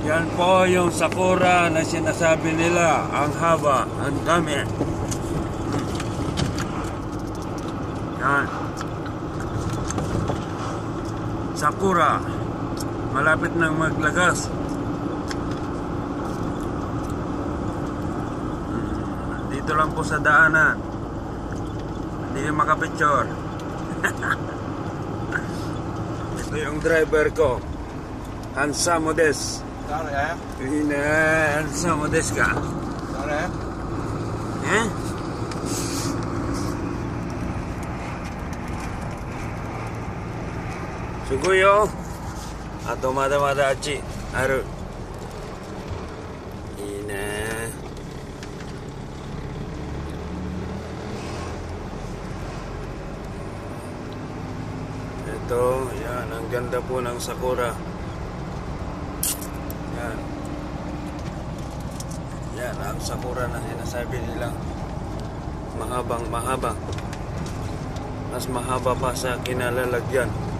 Yan po yung sakura na sinasabi nila. Ang haba, ang dami. Yan. Sakura. Malapit nang maglagas. Dito lang po sa daanan. Hindi makapicture. Ito yung driver ko. Handsome des. Sorry, Handsome des ka. sorry. Eh? Suguyo. Ato mada-mada achi aru. Ina. Ito, yan, ang ganda po ng sakura. Yan. Yan, ang sakura na sinasabi nilang mahaba. Mas mahaba pa sa kinalalagyan.